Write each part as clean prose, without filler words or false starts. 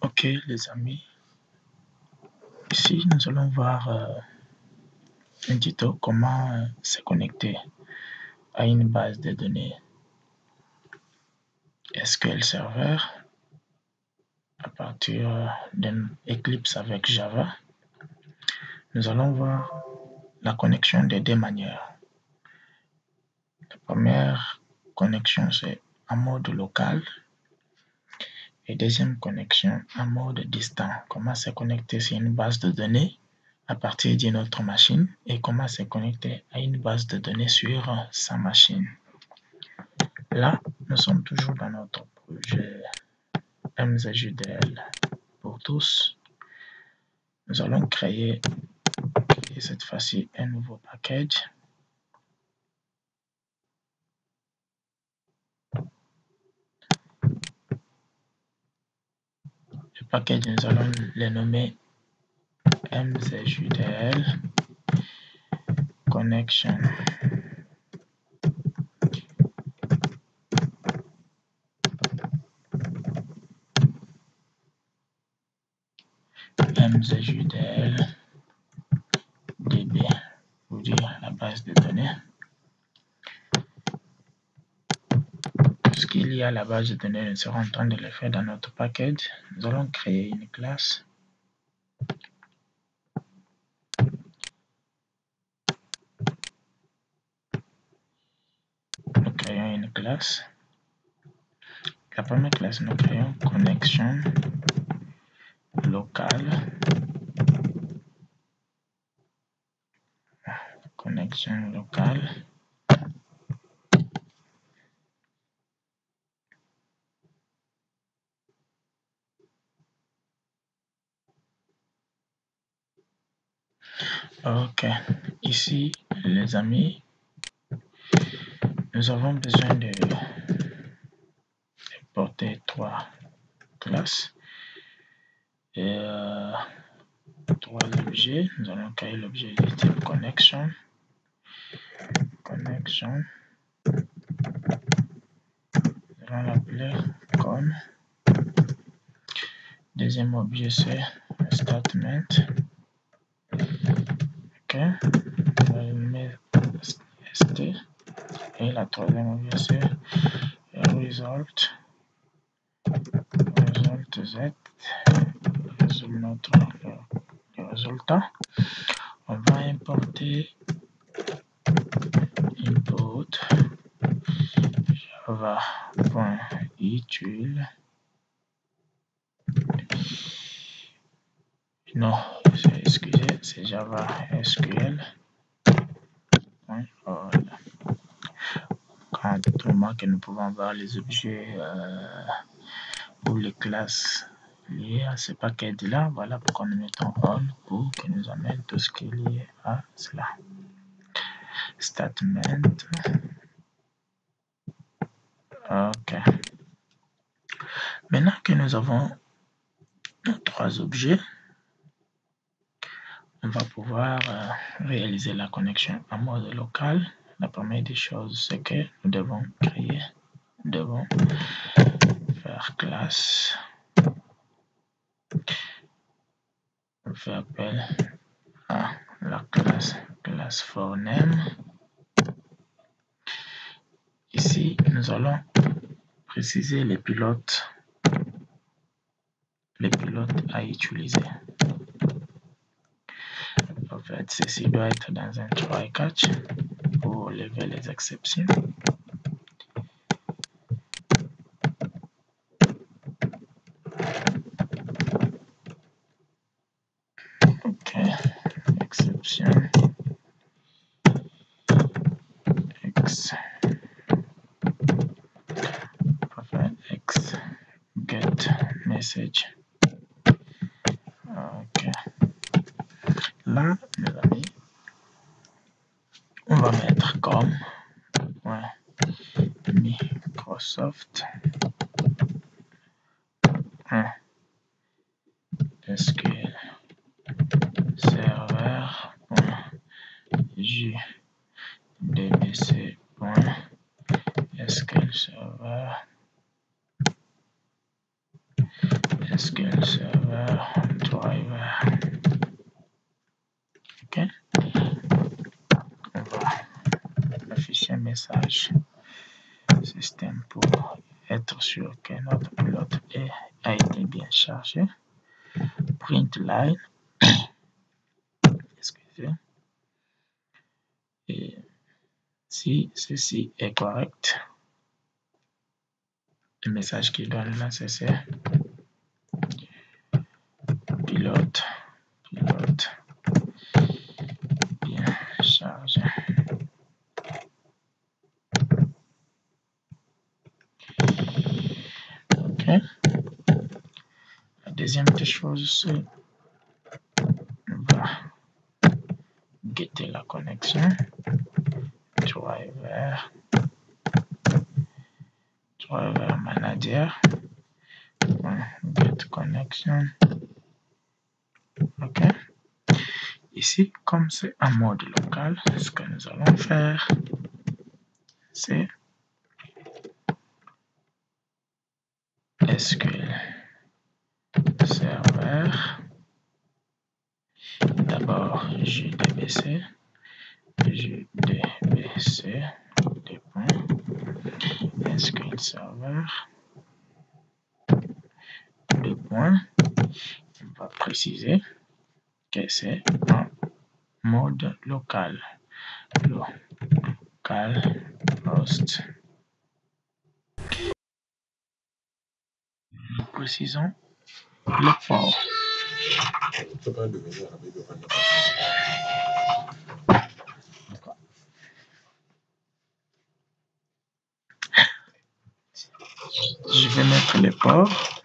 Ok les amis, ici nous allons voir un tuto comment se connecter à une base de données SQL Server à partir d'un Eclipse avec Java. Nous allons voir la connexion de deux manières. La première connexion c'est en mode local et deuxième connexion en mode distant. Comment se connecter sur une base de données à partir d'une autre machine et comment se connecter à une base de données sur sa machine. Là, nous sommes toujours dans notre projet MZJDL pour tous. Nous allons créer cette fois-ci un nouveau package. Le package, nous allons le nommer MZJDL Connection. MZJDL DB, pour dire la base de données. Ce qu'il y a à la base de données, nous serons en train de le faire dans notre package. Nous allons créer une classe. Nous créons une classe. La première classe, nous créons connexion locale. Connexion locale. Ok, ici les amis, nous avons besoin de porter trois classes et trois objets. Nous allons créer l'objet de type connection. Connection. Nous allons l'appeler comme. Deuxième objet c'est statement. Ok, on va le mettre st et la troisième objet c'est result. Result z. Résume notre résultat. On va importer input java.util. Non, excusez, c'est Java SQL. Autrement que nous pouvons voir les objets ou les classes liées à ce package là. Voilà pourquoi nous mettons all pour que nous amène tout ce qui est lié à cela. Statement. Ok. Maintenant que nous avons nos trois objets, on va pouvoir réaliser la connexion en mode local. La première des choses, c'est que nous devons faire classe. On fait appel à la classe for name. Ici, nous allons préciser les pilotes à utiliser. En fait, ceci doit être dans un try catch pour lever les exceptions. Ok, exception x. Parfait, x get message. Ok. Là, mes amis, on va mettre comme Microsoft SQL server.jdbc.SQL SQL Server Driver. Ok, on va afficher un message système pour être sûr que notre pilote a été bien chargé. Print line, excusez, et si ceci est correct, le message qui donne là, c'est pilote bien chargé. Ok. La deuxième des choses, c'est on va guetter la connexion. Driver manager. Get connection. Ok. Ici, comme c'est un mode local, ce que nous allons faire, c'est SQL Server. D'abord, JDBC, des points, SQL Server, deux points. On va préciser que c'est un mode local. Localhost. Nous précisons le port. Je vais mettre les ports.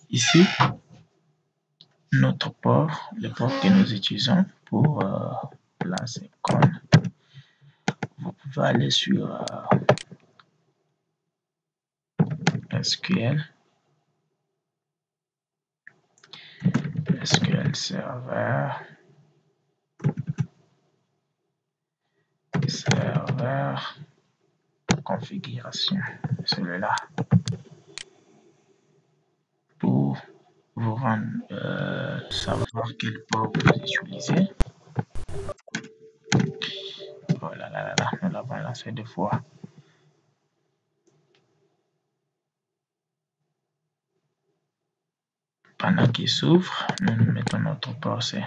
Ici, notre port, le port que nous utilisons pour lancer con. Vous pouvez aller sur SQL Server configuration, celui-là, pour vous rendre savoir quel port vous utilisez. Voilà, là, nous l'avons lancé deux fois. Pendant qu'il s'ouvre, nous mettons notre port, c'est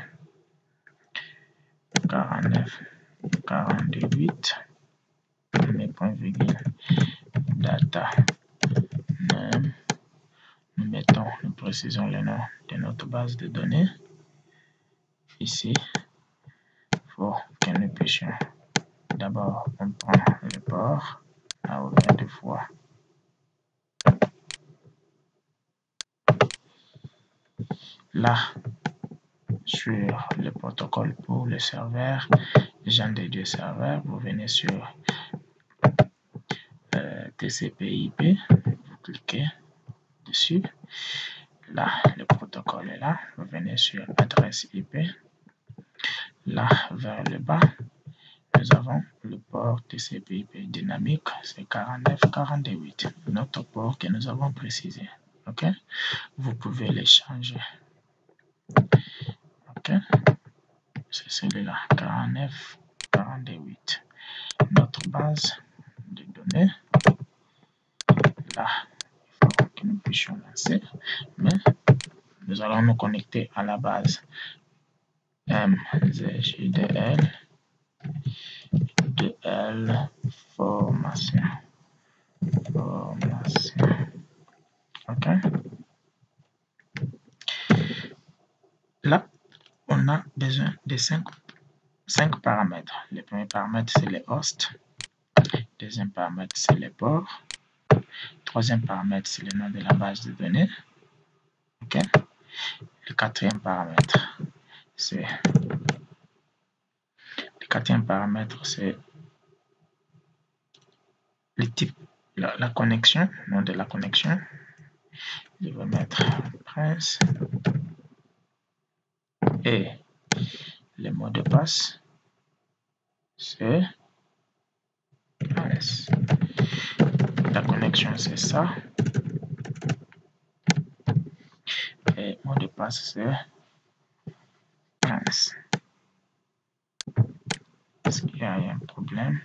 49, 48, mes points virgule, data, name. Nous précisons le nom de notre base de données. Ici, pour que nous puissions, d'abord, on prend le port à ouvrir deux fois. Là, sur le protocole pour le serveur, Jean de Dieu serveur, vous venez sur TCP/IP, vous cliquez dessus. Là, le protocole est là. Vous venez sur adresse IP. Là, vers le bas, nous avons le port TCP/IP dynamique, c'est 4948, notre port que nous avons précisé. Ok, vous pouvez les changer. Ok, c'est celui-là, 4948. Notre base de données. Là, il faut que nous puissions lancer, mais nous allons nous connecter à la base MZJDL DL formation. Ok. Là, on a besoin de 5 paramètres. Le premier paramètre, c'est les hosts. Deuxième paramètre, c'est les ports. Troisième paramètre, c'est le nom de la base de données. Ok. Le quatrième paramètre, c'est le type, la connexion, nom de la connexion. Je vais mettre Prince et le mot de passe, c'est Prince. La connexion, c'est ça. mot de passe c'est 15. Est-ce qu'il y a un problème?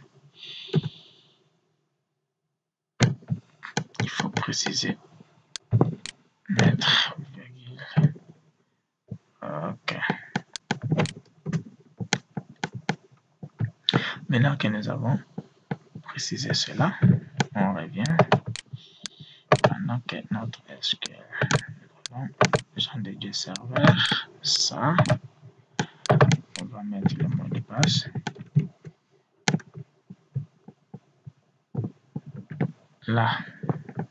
Il faut préciser. Mettre virgule. Ok. Maintenant que nous avons précisé cela, on revient. Pendant que notre SQL, nous avons Jean de Dieu serveur, ça, on va mettre le mot de passe. Là,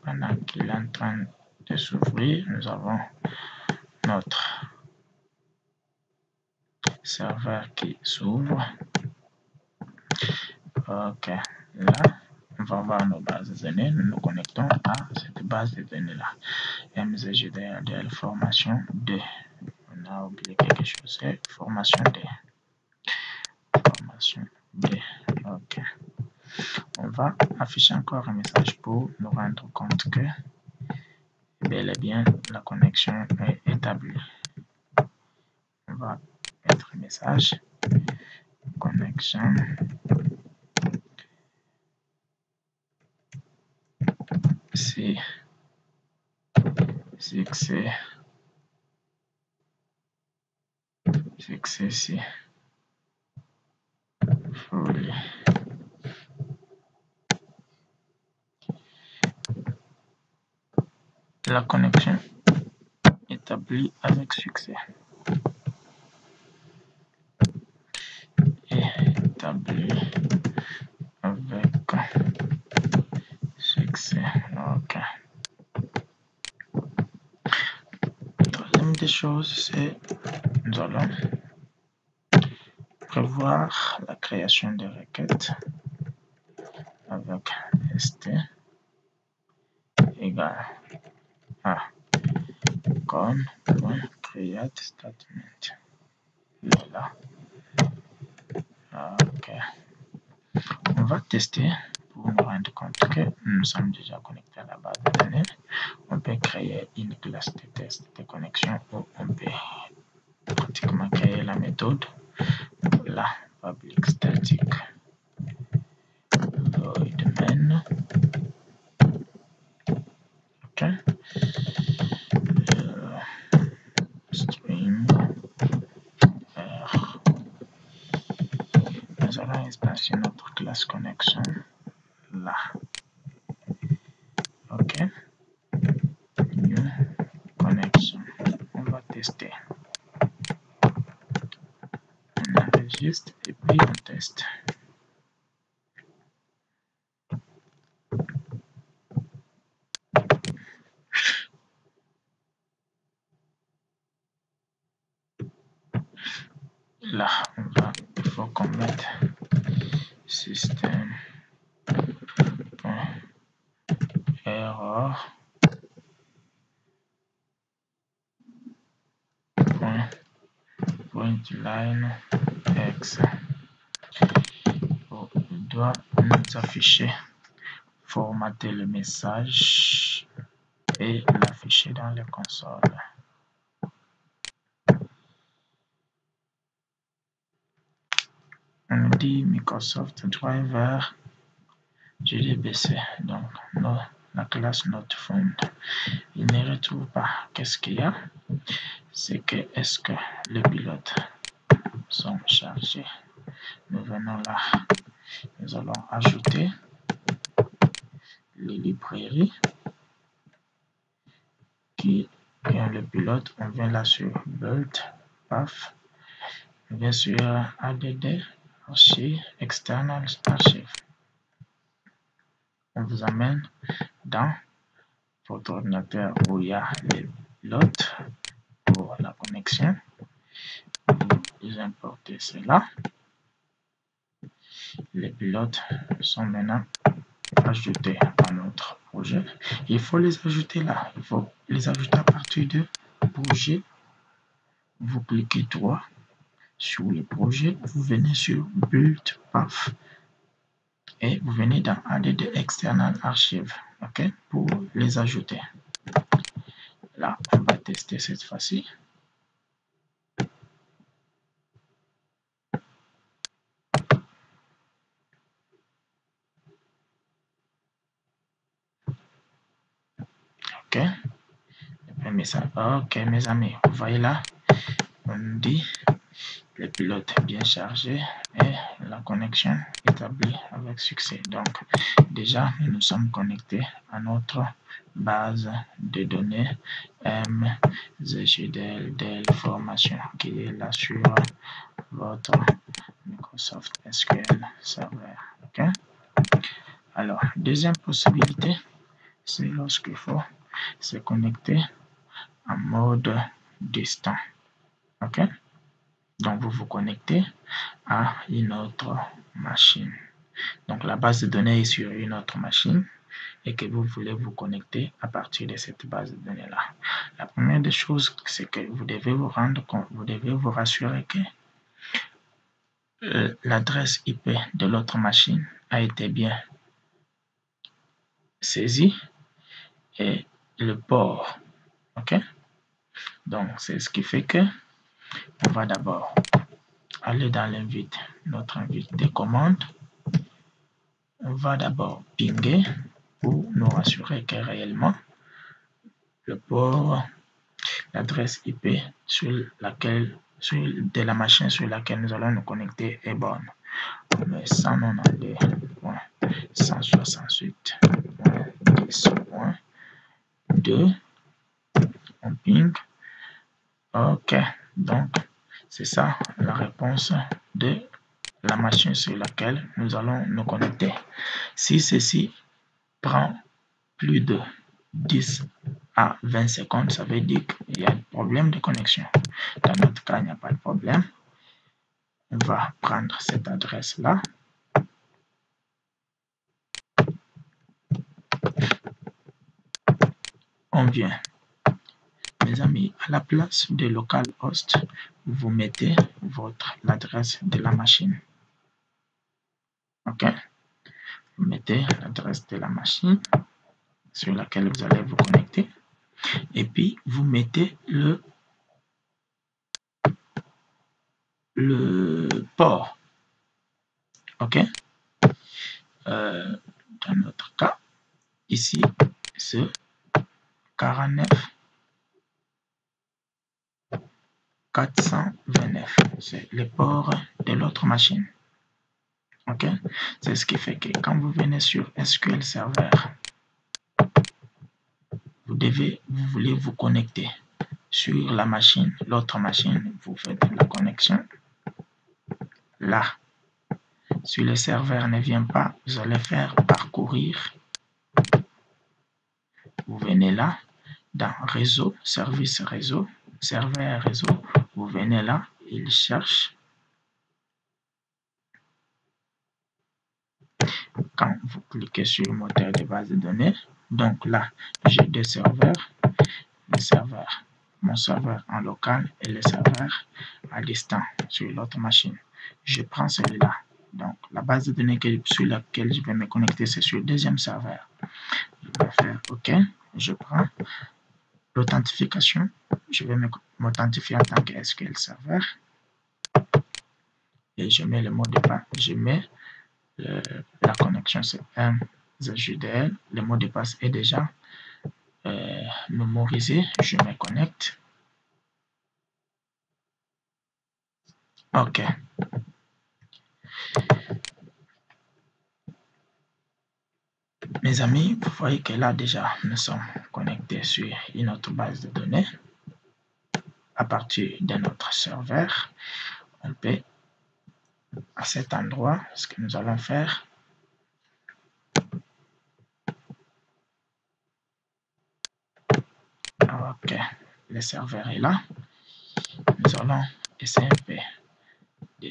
pendant qu'il est en train de s'ouvrir, nous avons notre serveur qui s'ouvre. Ok, là, on va voir nos bases de données. Nous nous connectons à cette base de données là. MZGDL formation 2. On a oublié quelque chose, c'est formation 2. Formation 2. Ok. On va afficher encore un message pour nous rendre compte que bel et bien la connexion est établie. On va mettre un message connexion c'est successfully. La connexion établie avec succès. Établie avec succès. Ok. Troisième des choses, c'est nous allons prévoir la création de requêtes avec st égale à con.create statement. Là. Ok. On va tester pour nous rendre compte que nous sommes déjà connectés à la base de données. On peut créer une classe de test de connexion ou on peut pratiquement créer la méthode. Là, public static void main. Ok. String R. Nous allons espacer notre classe connexion là. Ok. New connection. On va tester. On enregistre et puis on teste. Là, il faut qu'on mette système.error .println x. Il doit nous afficher, formater le message et l'afficher dans la console. On dit Microsoft Driver JDBC, donc la classe NoteFound. Il ne retrouve pas. Qu'est-ce qu'il y a? C'est que est-ce que les pilotes sont chargés? Nous venons là. Nous allons ajouter les librairies qui ont le pilote. On vient là sur build, path, on vient sur add archive, external archive. On vous amène dans votre ordinateur où il y a les pilotes pour la connexion. Vous importez cela. Les pilotes sont maintenant ajoutés à notre projet. Il faut les ajouter là. Il faut les ajouter à partir de projet. Vous cliquez droit sur le projet. Vous venez sur Build Path et vous venez dans Add External Archive. OK, pour les ajouter. Là, on va tester cette fois-ci. OK. OK, mes amis, vous voyez là, on dit le pilote bien chargé et la connexion établie avec succès. Donc, déjà, nous sommes connectés à notre base de données MZJDL formation qui est là sur votre Microsoft SQL Server. OK? Alors, deuxième possibilité, c'est lorsqu'il faut se connecter en mode distant. OK? Donc, vous vous connectez à une autre machine. Donc, la base de données est sur une autre machine et que vous voulez vous connecter à partir de cette base de données-là. La première des choses, c'est que vous devez vous rendre compte, vous devez vous rassurer que l'adresse IP de l'autre machine a été bien saisie et le port. OK? Donc, c'est ce qui fait que on va d'abord aller dans notre invite des commandes. On va d'abord pinguer pour nous rassurer que réellement le port, l'adresse IP de la machine sur laquelle nous allons nous connecter est bonne. On met 192.168.10.2. On ping. OK. Donc, c'est ça la réponse de la machine sur laquelle nous allons nous connecter. Si ceci prend plus de 10 à 20 secondes, ça veut dire qu'il y a un problème de connexion. Dans notre cas, il n'y a pas de problème. On va prendre cette adresse-là. On vient, mes amis, à la place de localhost, vous mettez l'adresse de la machine. OK? Vous mettez l'adresse de la machine sur laquelle vous allez vous connecter. Et puis, vous mettez le port. OK? Dans notre cas, ici, c'est 49 429. C'est le port de l'autre machine. OK? C'est ce qui fait que quand vous venez sur SQL Server, vous voulez vous connecter sur la machine, l'autre machine, vous faites la connexion. Là, si le serveur ne vient pas, vous allez faire parcourir. Vous venez là, dans réseau, service réseau, serveur réseau, vous venez là, il cherche. Quand vous cliquez sur le moteur de base de données, donc là, j'ai deux serveurs, mon serveur en local et le serveur à distance sur l'autre machine. Je prends celui-là. Donc, la base de données sur laquelle je vais me connecter, c'est sur le deuxième serveur. Je vais faire OK. Je prends l'authentification. Je vais m'authentifier en tant que SQL Server. Et je mets le mot de passe. Je mets la connexion, c'est MZJDL. Le mot de passe est déjà mémorisé. Je me connecte. OK. Mes amis, vous voyez que là déjà, nous sommes connectés sur une autre base de données. À partir de notre serveur, on peut, à cet endroit, ce que nous allons faire, OK, le serveur est là. Nous allons essayer un peu de...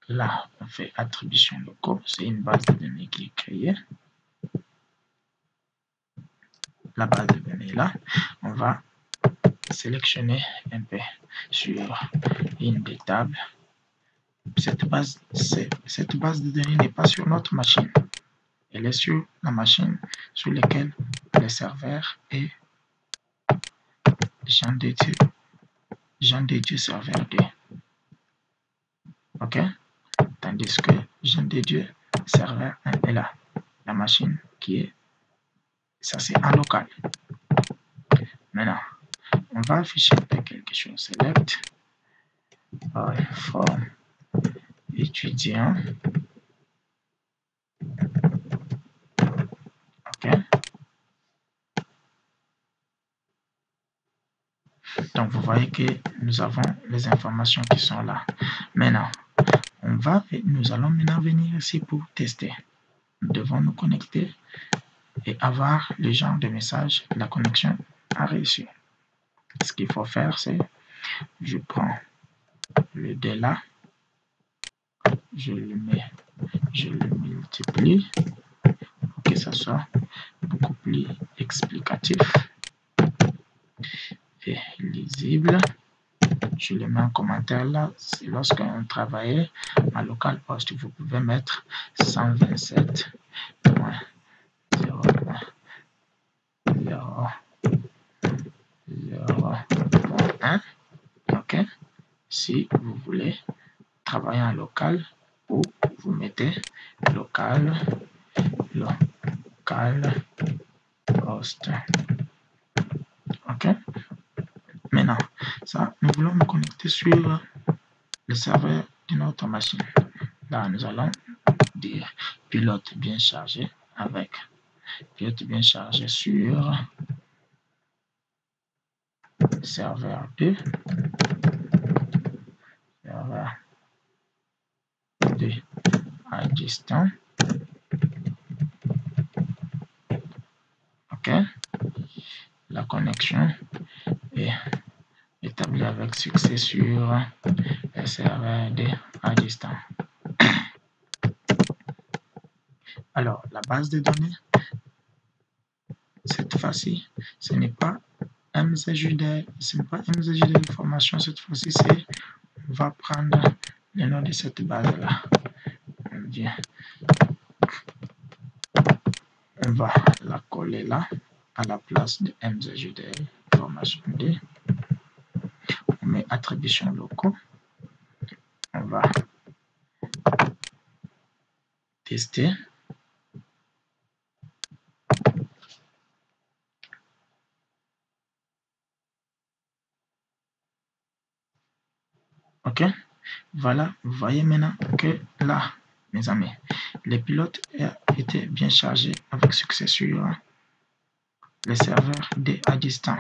Là, on fait attribution locaux. C'est une base de données qui est créée. La base de données est là. On va sélectionner un peu sur une des tables. Cette base de données n'est pas sur notre machine. Elle est sur la machine sur laquelle le serveur est Jean de Dieu serveur 2. OK? Tandis que Jean de Dieu serveur 1 est là. La machine qui est, ça c'est en local. Maintenant, on va afficher quelque chose. Select forme étudiant. OK? Donc, vous voyez que nous avons les informations qui sont là. Maintenant, nous allons maintenant venir ici pour tester. Nous devons nous connecter et avoir le genre de message, la connexion a réussi. Ce qu'il faut faire, c'est je prends le de là, je le multiplie pour que ça soit beaucoup plus explicatif et lisible. Je le mets en commentaire là. C'est lorsqu'on travaillait en localhost, vous pouvez mettre 127.0.0.1. OK? Si vous voulez travailler en local, ou vous mettez local host. OK? Maintenant, ça, nous voulons nous connecter sur le serveur de notre machine. Là, nous allons dire pilote bien chargé avec pilote bien chargé sur serveur 2. Serveur 2 à distance. OK? La connexion est établie avec succès sur le serveur 2 à distance. Alors, la base de données, cette fois-ci, ce n'est pas MZJD, formation, cette fois-ci, c'est, on va prendre le nom de cette base-là. On va la coller là, à la place de MZJD, formation D. On met attribution locaux. On va tester. OK? Voilà, vous voyez maintenant que là, mes amis, les pilotes étaient bien chargés avec succès sur le serveur D à distance.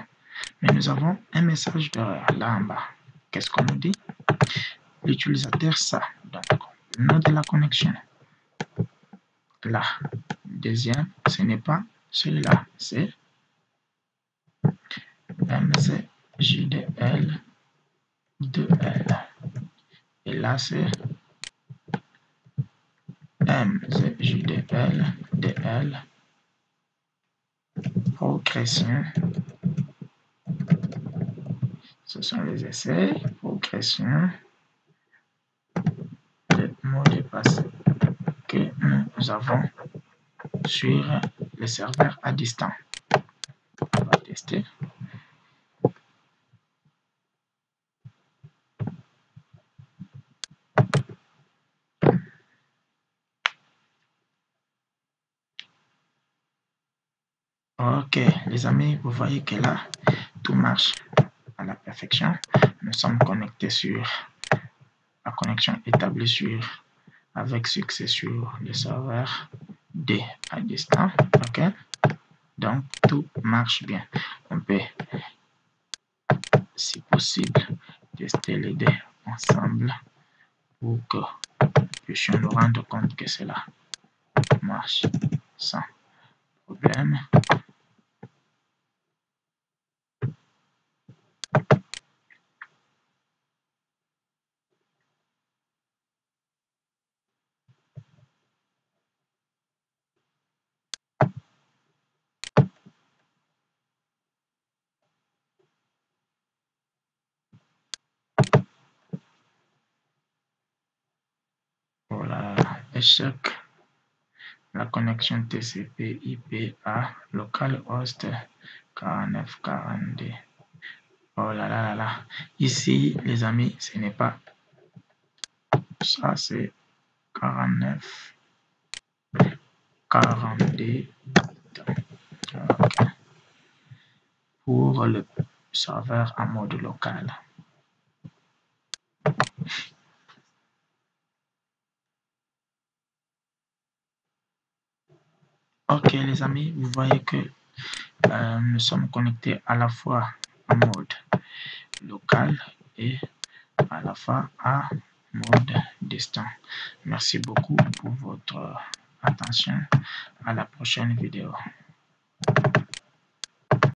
Mais nous avons un message d'erreur là en bas. Qu'est-ce qu'on nous dit? L'utilisateur ça. Donc, le nom de la connexion. Là. Deuxième, ce n'est pas celui-là. C'est MZJDL 2L. Et là, c'est MZJDL DL progression. Ce sont les essais, progression, le mot de passe que nous avons sur le serveur à distance. On va tester. OK, les amis, vous voyez que là, tout marche à la perfection. Nous sommes connectés sur la connexion établie sur avec succès sur le serveur D à distance. OK, donc tout marche bien. On peut, si possible, tester les deux ensemble pour que nous puissions nous rendre compte que cela marche sans problème. Voilà, échec. La connexion TCP/IP à localhost 4942 Oh là là là là. Ici, les amis, ce n'est pas... Ça, c'est 49, 42. Okay. Pour le serveur en mode local. Ok les amis, vous voyez que nous sommes connectés à la fois en mode local et à la fois en mode distant. Merci beaucoup pour votre attention. À la prochaine vidéo.